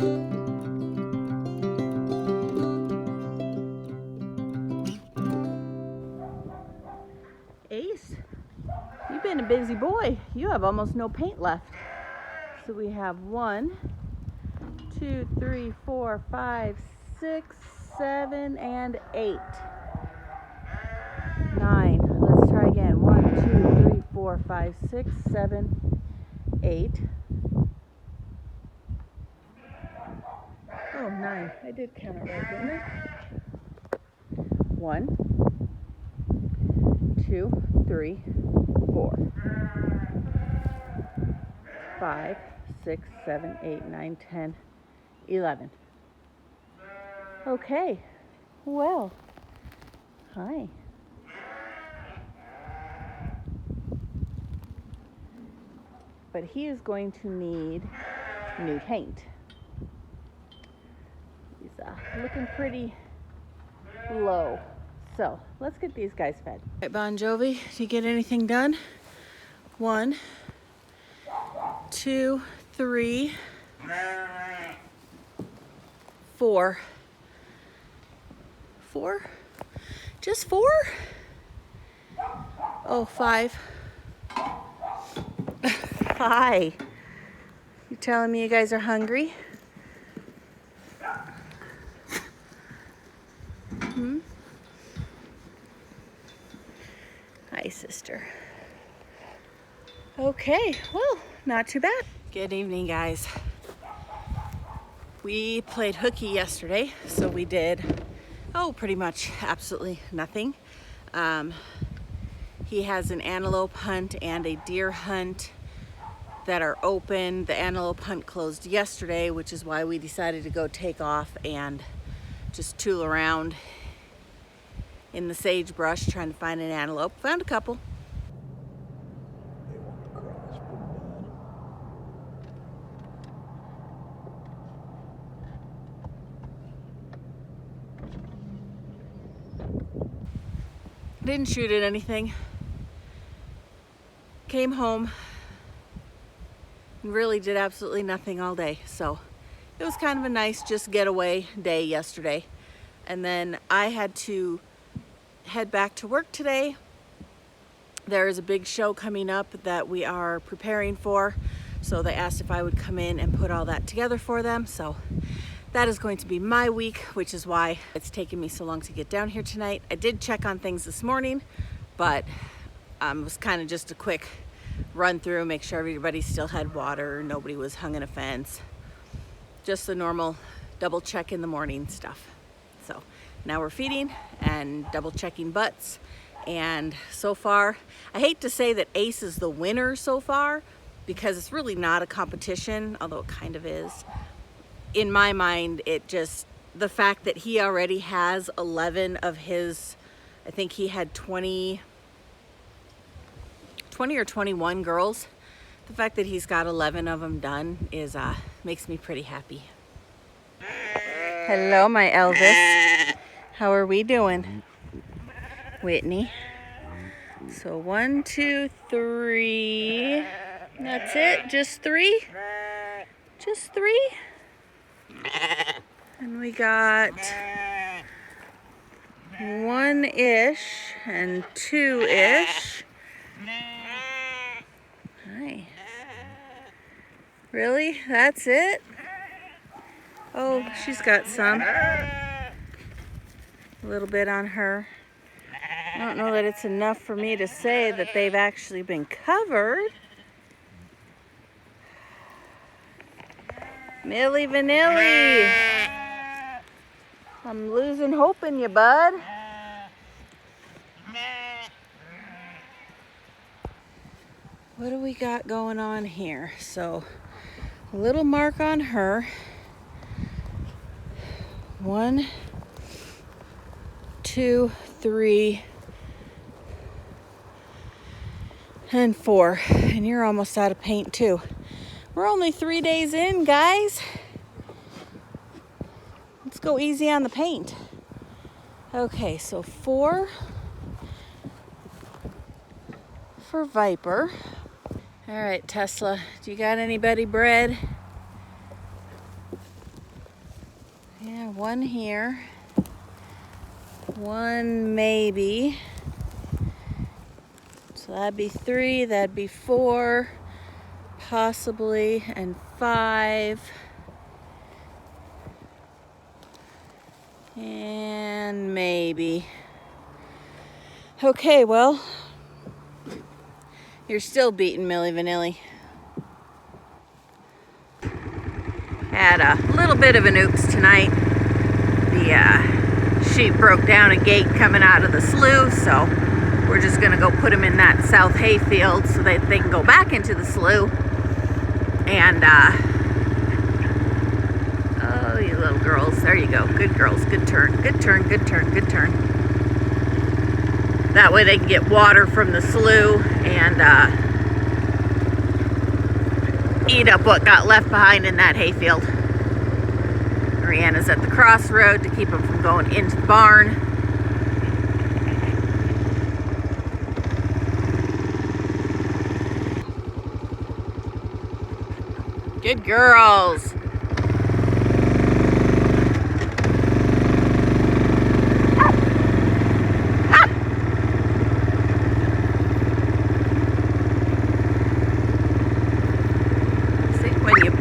Ace, you've been a busy boy. You have almost no paint left. So we have 1, 2, 3, 4, 5, 6, 7, and 8. 9. Let's try again. 1, 2, 3, 4, 5, 6, 7, 8. Oh, 9. I did count it right, didn't I? 1, 2, 3, 4, 5, 6, 7, 8, 9, 10, 11. Okay. Well, hi. But he is going to need new paint. He's looking pretty low. So let's get these guys fed. All right, Bon Jovi, did you get anything done? 1, 2, 3, 4. 4? Just 4? Oh, 5. Hi. You telling me you guys are hungry? Hi, sister. Okay, well, not too bad. Good evening, guys. We played hooky yesterday, so we did, pretty much absolutely nothing. He has an antelope hunt and a deer hunt that are open. The antelope hunt closed yesterday, which is why we decided to go take off and just tool around in the sagebrush trying to find an antelope. Found a couple. Didn't shoot at anything. Came home and really did absolutely nothing all day. So it was kind of a nice just getaway day yesterday. And then I had to head back to work today. There is a big show coming up that we are preparing for. So they asked if I would come in and put all that together for them. So that is going to be my week, which is why it's taken me so long to get down here tonight. I did check on things this morning, but it was kind of just a quick run through, make sure everybody still had water, nobody was hung in a fence. Just the normal double check in the morning stuff. So now we're feeding and double checking butts. And so far, I hate to say that Ace is the winner so far, because it's really not a competition, although it kind of is. In my mind, the fact that he already has 11 of his, I think he had 20 or 21 girls. The fact that he's got 11 of them done makes me pretty happy. Hello, my Elvis. How are we doing? Whitney. So 1, 2, 3. That's it? Just 3? Just 3? And we got 1-ish and 2-ish. Hi. Really? That's it? Oh, she's got some. A little bit on her. I don't know that it's enough for me to say that they've actually been covered. Milli Vanilli. I'm losing hope in you, bud. What do we got going on here? So, a little mark on her. 1, 2, 3, and 4. And you're almost out of paint too. We're only 3 days in, guys. Let's go easy on the paint. Okay, so 4 for Viper. All right, Tesla, do you got anybody bred? Yeah, one here. One maybe. So that'd be 3, that'd be 4, possibly, and 5. And maybe. Okay, well, you're still beating Milli Vanilli. Had a little bit of an oops tonight. The sheep broke down a gate coming out of the slough, so we're just gonna go put them in that south hayfield so that they can go back into the slough. And oh, you little girls, there you go. Good girls, good turn, good turn, good turn, good turn. That way they can get water from the slough and eat up what got left behind in that hayfield. Rihanna's at the crossroad to keep them from going into the barn. Good girls.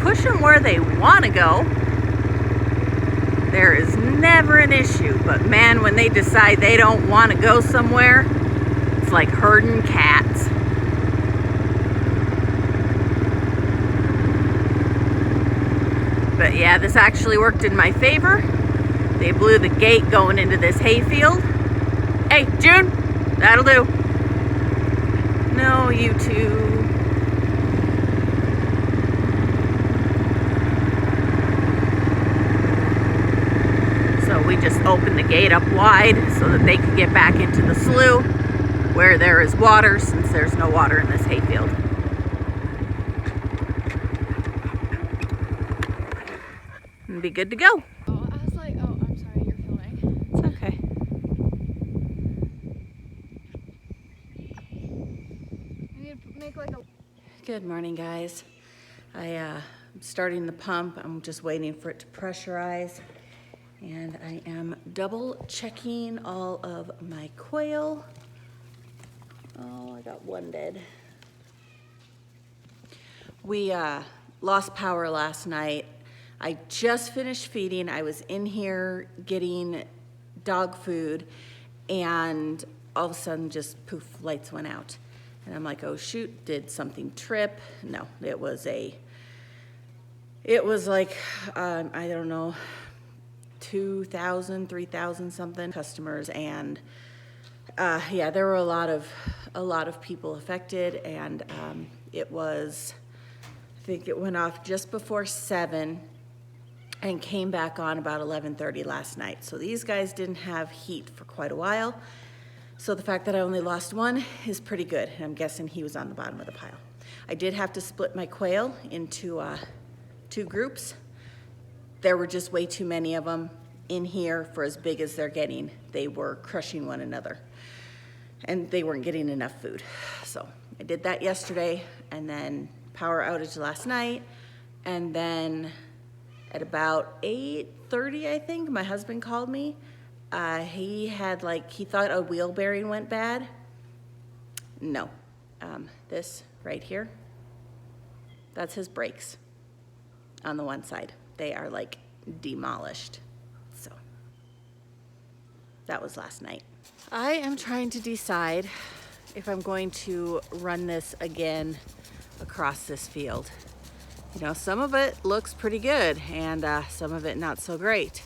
Push them where they want to go, there is never an issue. But man, when they decide they don't want to go somewhere, it's like herding cats. But yeah, this actually worked in my favor. They blew the gate going into this hayfield. Hey, June, that'll do. No, you two. We just opened the gate up wide so that they could get back into the slough where there is water, since there's no water in this hayfield. And be good to go. Oh, I was like, oh, I'm sorry, you're filming. It's okay. I need to make like a... Good morning, guys. I'm starting the pump. I'm just waiting for it to pressurize. And I am double checking all of my quail. Oh, I got one dead. We lost power last night. I just finished feeding. I was in here getting dog food, and all of a sudden just poof, lights went out. And I'm like, oh shoot, did something trip? No, it was like, I don't know, 2,000, 3,000 something customers, and yeah, there were a lot of people affected, and I think it went off just before 7 and came back on about 11:30 last night. So these guys didn't have heat for quite a while. So the fact that I only lost one is pretty good, and I'm guessing he was on the bottom of the pile. I did have to split my quail into 2 groups. There were just way too many of them in here for as big as they're getting. They were crushing one another, and they weren't getting enough food. So I did that yesterday, and then power outage last night, and then at about 8:30, I think, my husband called me. He thought a wheel bearing went bad. No, this right here, that's his brakes on the one side. They are like demolished. So that was last night. I am trying to decide if I'm going to run this again across this field. You know, some of it looks pretty good, and some of it not so great.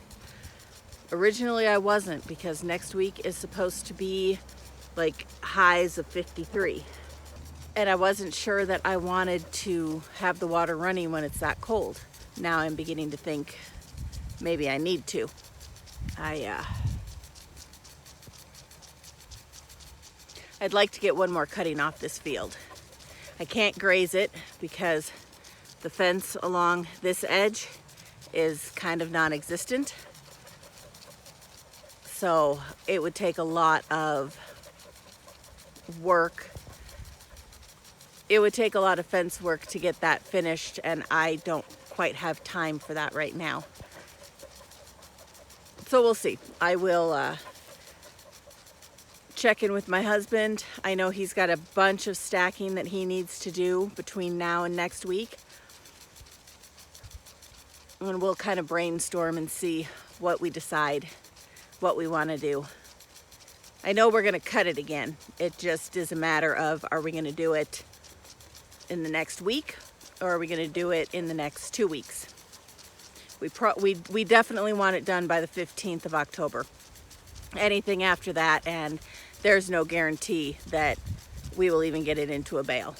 Originally I wasn't, because next week is supposed to be like highs of 53. And I wasn't sure that I wanted to have the water running when it's that cold. Now I'm beginning to think maybe I need to. I'd like to get one more cutting off this field. I can't graze it because the fence along this edge is kind of non-existent. So it would take a lot of work. It would take a lot of fence work to get that finished, and I don't quite have time for that right now. So we'll see. I will check in with my husband. I know he's got a bunch of stacking that he needs to do between now and next week. And we'll kind of brainstorm and see what we decide, what we want to do. I know we're going to cut it again. It just is a matter of, are we going to do it in the next week, or are we going to do it in the next 2 weeks? We definitely want it done by the 15th of October. Anything after that, and there's no guarantee that we will even get it into a bale.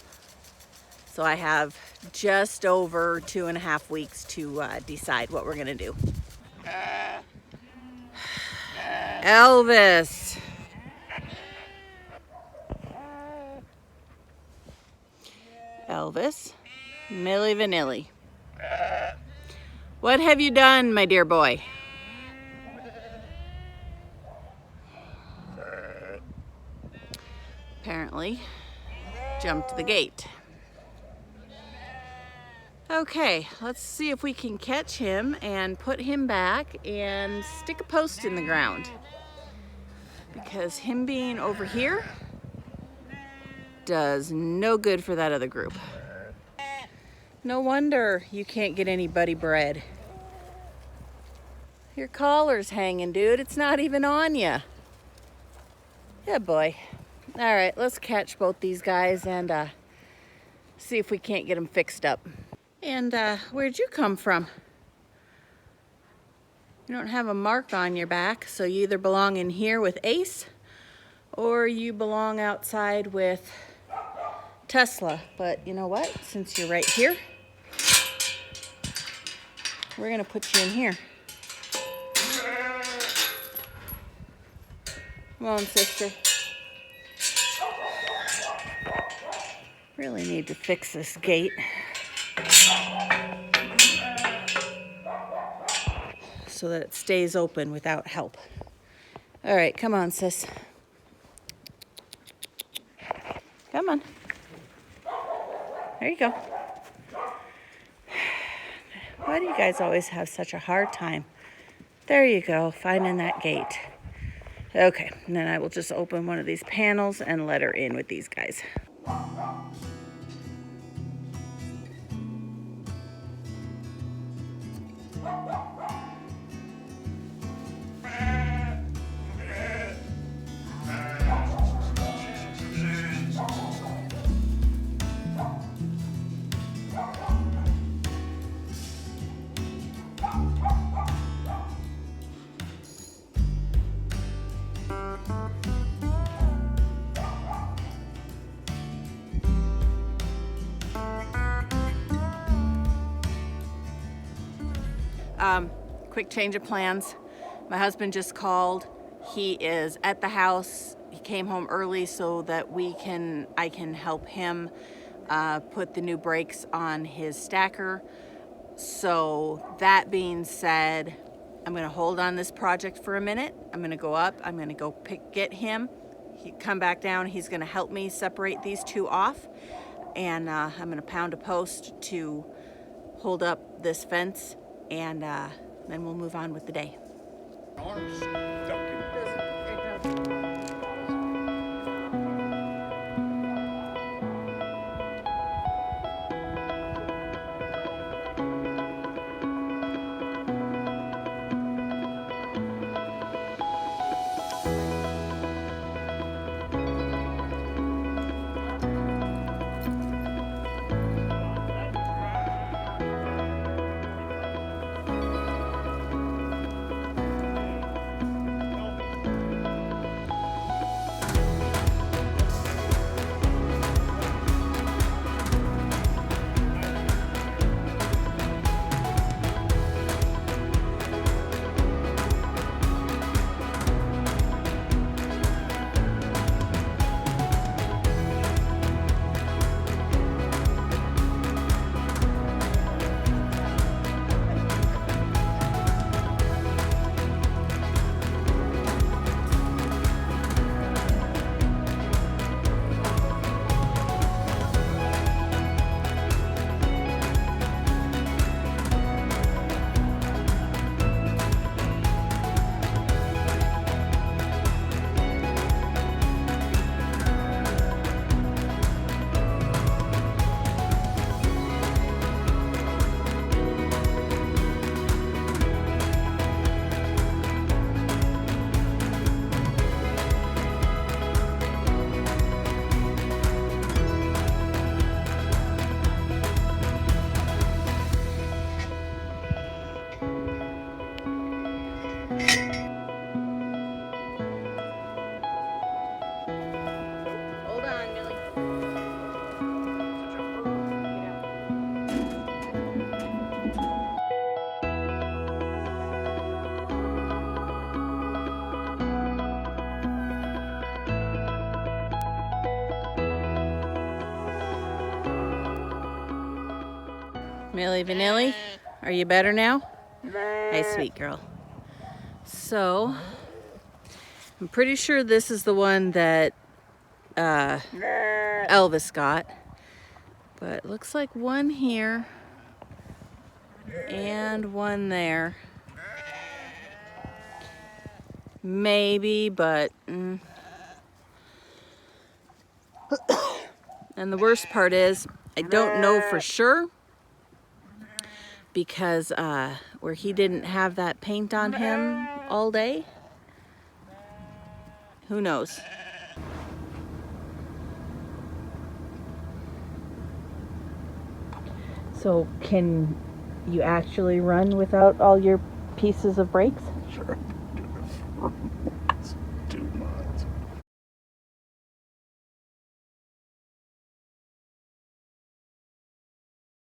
So I have just over 2.5 weeks to decide what we're gonna do. Elvis. Elvis. Milli Vanilli. What have you done, my dear boy? Apparently jumped the gate. Okay, let's see if we can catch him and put him back and stick a post in the ground. Because him being over here does no good for that other group. No wonder you can't get anybody bread. Your collar's hanging, dude. It's not even on you. Good boy. All right, let's catch both these guys and see if we can't get them fixed up. And where'd you come from? You don't have a mark on your back, so you either belong in here with Ace or you belong outside with Tesla. But you know what? Since you're right here, we're gonna put you in here. Come on, sister. Really need to fix this gate. So that it stays open without help. All right, come on, sis. Come on. There you go. Why do you guys always have such a hard time? There you go, finding that gate. Okay, and then I will just open one of these panels and let her in with these guys. Quick change of plans. My husband just called. He is at the house. He came home early so that I can help him put the new brakes on his stacker. So that being said, I'm gonna hold on this project for a minute. I'm gonna go up, I'm gonna go get him. He come back down, he's gonna help me separate these two off. And I'm gonna pound a post to hold up this fence, and then we'll move on with the day. Arms stuck in. Millie Vanilli, are you better now? Hey, sweet girl. So, I'm pretty sure this is the one that Elvis got. But it looks like one here and one there. Maybe, but... And the worst part is, I don't know for sure because where he didn't have that paint on him all day, who knows? So can you actually run without all your pieces of brakes? Sure.